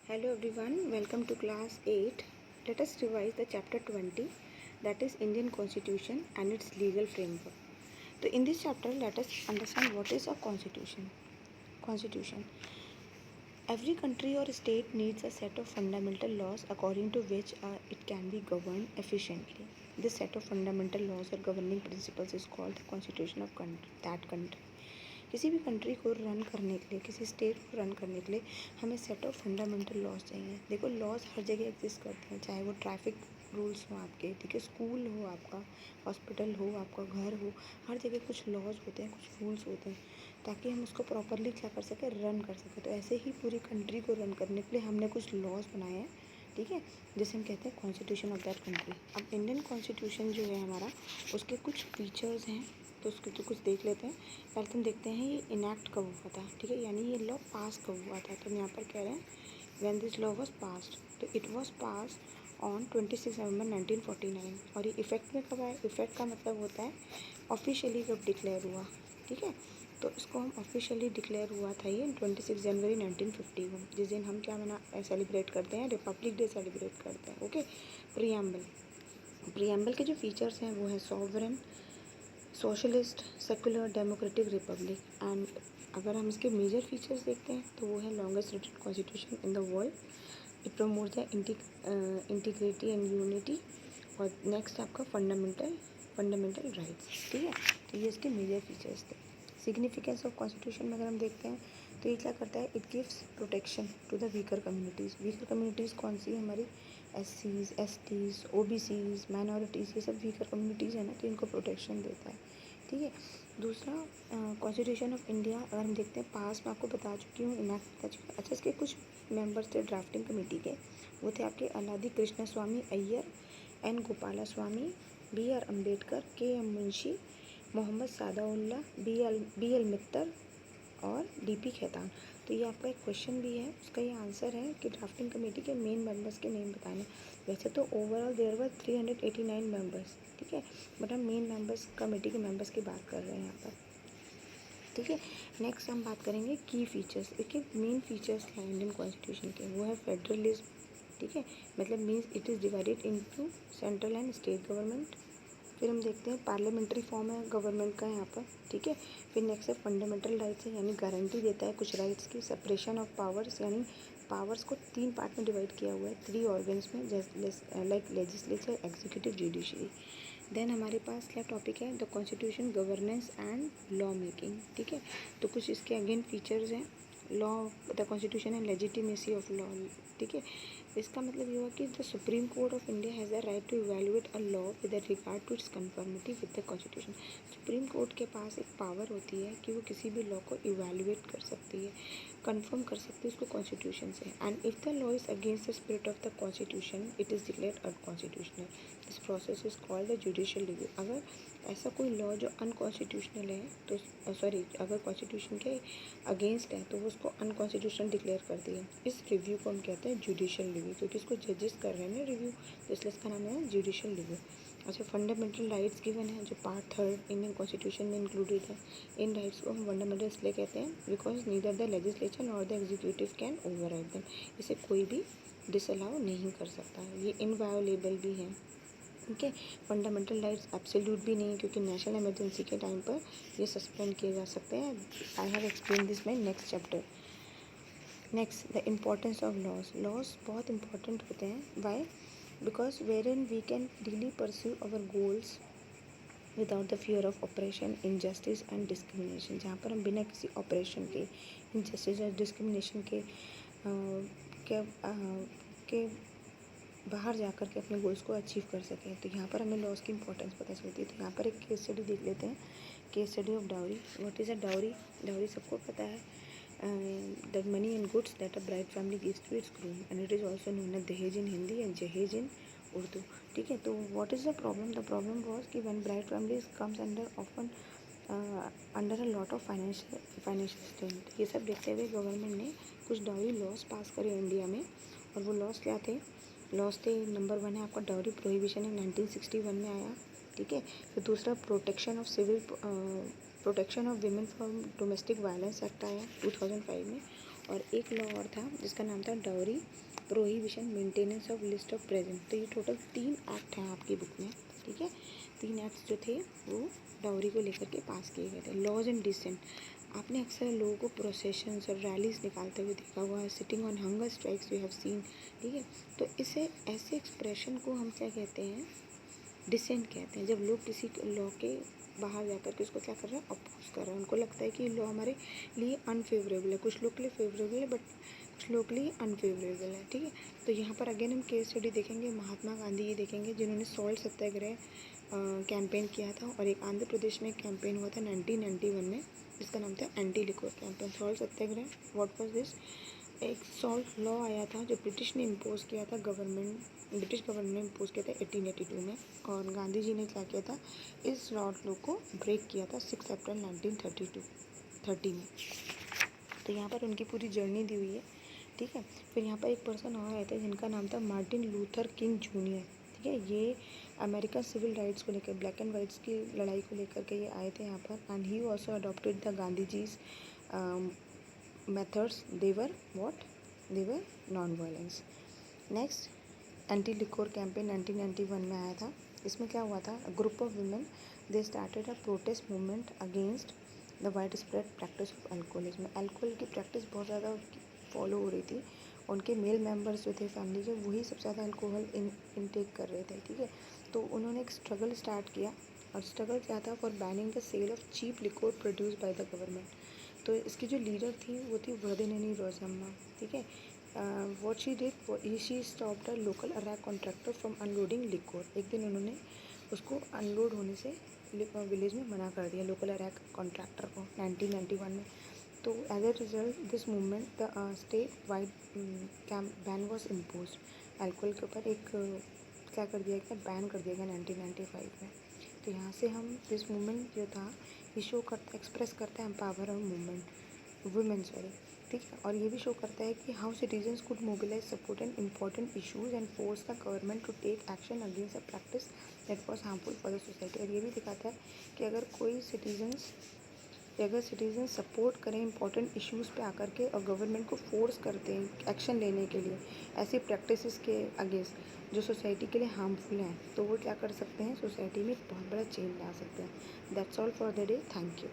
Hello everyone, welcome to class 8. Let us revise the chapter 20, that is Indian Constitution and its legal framework. So in this chapter let us understand what is a constitution. Constitution. Every country or state needs a set of fundamental laws according to which it can be governed efficiently. This set of fundamental laws or governing principles is called the constitution of that country. किसी भी country को run करने के लिए, किसी state को run करने के लिए हमें सेट ऑफ फंडामेंटल लॉज चाहिए. देखो लॉज हर जगह एग्जिस्ट करते हैं, चाहे वो ट्रैफिक रूल्स हो आपके, ठीक है, स्कूल हो आपका, हॉस्पिटल हो आपका, घर हो, हर जगह कुछ लॉज होते हैं, कुछ रूल्स होते हैं ताकि हम उसको प्रॉपरली क्या कर सकें, रन कर सकें. तो ऐसे ही पूरी कंट्री को रन करने के लिए हमने कुछ लॉज बनाए हैं, ठीक है, जिसे हम कहते हैं कॉन्स्टिट्यूशन ऑफ दैट कंट्री. अब इंडियन कॉन्स्टिट्यूशन जो है हमारा, उसके कुछ फीचर्स हैं तो उसके तो कुछ देख लेते हैं. पहले तुम देखते हैं ये इनैक्ट कब हुआ था, ठीक है, यानी ये लॉ पास कब हुआ था. तो यहाँ पर कह रहे हैं when this law was passed. तो इट वाज पास ऑन 26 नवंबर 1949. और ये इफ़ेक्ट में कब आया? इफ़ेक्ट का मतलब होता है ऑफिशियली कब डिक्लेयर हुआ, ठीक है. तो इसको हम ऑफिशियली डिक्लेयर हुआ था ये 26 जनवरी 1951, जिस दिन हम क्या सेलिब्रेट करते हैं, रिपब्लिक डे सेलिब्रेट करते हैं. ओके. प्रियम्बल के जो फीचर्स हैं वो है sovereign, socialist, secular, democratic, Republic. And अगर हम इसके मेजर फीचर्स देखते हैं तो वो है longest written constitution in the world. It promote the integrity and unity. और नेक्स्ट आपका फंडामेंटल राइट्स, ठीक है. तो ये इसके मेजर फीचर्स थे. सिग्निफिकेंस ऑफ कॉन्स्टिट्यूशन में अगर हम देखते हैं तो ये क्या करता है, it gives protection to the weaker communities. Weaker communities कौन सी है हमारी? SCs, STs, OBCs, माइनॉरिटीज़, ये सब वीकर कम्युनिटीज़ है ना, तो इनको प्रोटेक्शन देता है, ठीक है. दूसरा कॉन्स्टिट्यूशन ऑफ इंडिया अगर हम देखते हैं, पास मैं आपको बता चुकी हूँ, इनैक्ट कर चुकी हूँ. अच्छा, इसके कुछ मेंबर्स थे ड्राफ्टिंग कमेटी के, वो थे आपके अलादी कृष्ण स्वामी अय्यर, N गोपाला स्वामी, BR Ambedkar, KM Munshi, Mohammad सादाउल्ला, BL मित्तर और DP खेतान. तो ये आपका एक क्वेश्चन भी है, उसका ये आंसर है कि ड्राफ्टिंग कमेटी के मेन मेंबर्स के नेम बताने. वैसे तो ओवरऑल देयर वर 389 मेंबर्स, ठीक है, बट हम मेन मेंबर्स कमेटी के मेंबर्स की बात कर रहे हैं यहाँ पर, ठीक है. नेक्स्ट हम बात करेंगे की फीचर्स. इसके मेन फीचर्स क्या है इंडियन कॉन्स्टिट्यूशन के? वो है फेडरलिज्म, ठीक है, मतलब means it is divided into central and state government. फिर हम देखते हैं पार्लियामेंट्री फॉर्म है गवर्नमेंट का यहाँ पर, ठीक है. फिर नेक्स्ट है फंडामेंटल राइट्स है, यानी गारंटी देता है कुछ राइट्स की. सेपरेशन ऑफ पावर्स, यानी पावर्स को 3 पार्ट में डिवाइड किया हुआ है, 3 ऑर्गन्स में, like legislature, executive, judiciary. Then हमारे पास क्या टॉपिक है, the constitution, governance and law making, ठीक है. तो कुछ इसके अगेन फीचर्स हैं. Law, the constitution and legitimacy of law, ठीक है. इसका मतलब ये हुआ कि the supreme court of India has the right to evaluate a law with regard to its conformity with the constitution. Supreme court के पास एक पावर होती है कि वो किसी भी लॉ को इवैल्यूएट कर सकती है, कंफर्म कर सकती है उसको कॉन्स्टिट्यूशन से. And if the law is against the spirit of the constitution it is declared unconstitutional. This process is called the judicial review. अगर ऐसा कोई लॉ जो अनकॉन्स्टिट्यूशनल है तो अगर कॉन्स्टिट्यूशन के अगेंस्ट है तो वो उसको अनकॉन्स्टिट्यूशनल डिक्लेयर कर दिया. इस रिव्यू को हम कहते हैं जुडिशियल रिव्यू, क्योंकि इसको जजेस कर रहे हैं ना रिव्यू, तो इसलिए इसका नाम है जुडिशियल रिव्यू. अच्छा, फंडामेंटल राइट्स गिवन है जो पार्ट 3 इंडियन कॉन्स्टिट्यूशन में इंक्लूडेड है. इन राइट्स को हम फंडामेंटल इसलिए कहते हैं because neither the legislature nor the executive can override them. इसे कोई भी डिसअलाउ नहीं कर सकता. ये इनवायोलेबल भी हैं, ठीक है. फंडामेंटल राइट्स एब्सोल्यूट भी नहीं है, क्योंकि नेशनल इमरजेंसी के टाइम पर ये सस्पेंड किए जा सकते हैं. I have explain this my next chapter. Next, the importance of laws. Laws बहुत इंपॉर्टेंट होते हैं. Why? Because wherein we can really pursue our goals without the fear of operation, injustice and discrimination. जहाँ पर हम बिना किसी operation के, injustice और डिस्क्रिमिनेशन के बाहर जाकर के अपने गोल्स को अचीव कर सकें. तो यहाँ पर हमें लॉज की इंपॉर्टेंस पता चलती है. तो यहाँ पर एक केस स्टडी देख लेते हैं. Case study of dowry. What is a dowry? Dowry सबको पता है, the money and goods that a bride family gives to its groom, and it is also known as dahej in Hindi and jahez in Urdu, ठीक है. तो what is the problem? The problem was कि when bride family comes under often under a lot of financial strain. ये सब देखते हुए government ने कुछ डाउरी लॉज पास करे इंडिया में. और वो लॉज क्या थे? लॉज थे, नंबर 1 है आपका डाउरी प्रोहिबिशन है, 1961 में आया, ठीक है. फिर दूसरा protection of women from domestic violence act आया 2005 में. और एक लॉ और था जिसका नाम था dowry prohibition maintenance of list of present. तो ये टोटल 3 एक्ट हैं आपकी बुक में, ठीक है। 3 एक्ट्स जो थे वो डाउरी को लेकर के पास किए गए थे। लॉज एंड डिसेंट, आपने अक्सर लोगों को प्रोसेशंस और रैलीज निकालते हुए देखा हुआ है। Sitting on hunger strikes you have seen, ठीक है। तो इसे ऐसे एक्सप्रेशन को हम क्या कहते हैं, डिसेंट कहते हैं। जब लोग किसी लॉ के बाहर जाकर के उसको क्या कर रहे हैं, अपोज कर रहे हैं। उनको लगता है कि लॉ हमारे लिए अनफेवरेबल है, कुछ लोग के लिए फेवरेबल है बट कुछ लोग के लिए अनफेवरेबल है, ठीक है। तो यहाँ पर अगेन हम केस स्टडी देखेंगे, महात्मा गांधी ये देखेंगे जिन्होंने सॉल्ट सत्याग्रह कैंपेन किया था। और एक आंध्र प्रदेश में कैंपेन हुआ था 1991 में जिसका नाम था anti liquor campaign. Salt Satyagraha, what was this, एक सॉल्ट लॉ आया था जो ब्रिटिश ने इम्पोज किया था, ब्रिटिश गवर्नमेंट ने इम्पोज किया था 1882 में। और गांधी जी ने क्या किया था, इस सॉल्ट लॉ को ब्रेक किया था 6 अप्रैल 1930 में। तो यहाँ पर उनकी पूरी जर्नी दी हुई है, ठीक है। फिर यहाँ पर एक पर्सन और आए थे जिनका नाम था मार्टिन लूथर किंग जूनियर, ठीक है। ये अमेरिका सिविल राइट्स को लेकर, ब्लैक एंड वाइट्स की लड़ाई को लेकर के ये आए थे यहाँ पर। And he also adopted the Gandhi ji's methods. They were what, they were non-violence. Next anti liquor campaign 1991 में आया था। इसमें क्या हुआ था, group of women they started a protest movement against the widespread practice of alcoholism. Alcohol की practice बहुत ज़्यादा फॉलो हो रही थी। उनके मेल मेंबर्स जो थे फैमिली के, वही सबसे ज़्यादा अल्कोहल इनटेक कर रहे थे, ठीक है। तो उन्होंने एक स्ट्रगल स्टार्ट किया और स्ट्रगल क्या था, for banning the sale of cheap liquor produce by the government. तो इसकी जो लीडर थी वो थी वर्धिनी रोजम्मा, ठीक है। What she did, she stopped a local arrack contractor from unloading liquor. एक दिन उन्होंने उसको अनलोड होने से विलेज में मना कर दिया, लोकल अरैक कॉन्ट्रैक्टर को, 1991 में। तो as a result this movement the state wide camp ban was impose. Alcohol के ऊपर एक क्या कर दिया गया, बैन कर दिया गया 1995 में। तो यहाँ से हम दिस मूवमेंट जो था ये शो करता, एक्सप्रेस करता है एम्पावर मूवमेंट वुमेन, सॉरी, ठीक है। और ये भी शो करता है कि how citizens could mobilise support and important issues and force the government to take action against a practice that was harmful for the society. और ये भी दिखाता है कि अगर सिटीजन सपोर्ट करें इंपॉर्टेंट इश्यूज़ पे आकर के और गवर्नमेंट को फोर्स करते हैं एक्शन लेने के लिए ऐसी प्रैक्टिसेस के अगेंस्ट जो सोसाइटी के लिए हार्मफुल हैं, तो वो क्या कर सकते हैं, सोसाइटी में एक बहुत बड़ा चेंज ला सकते हैं। That's all for the day, thank you.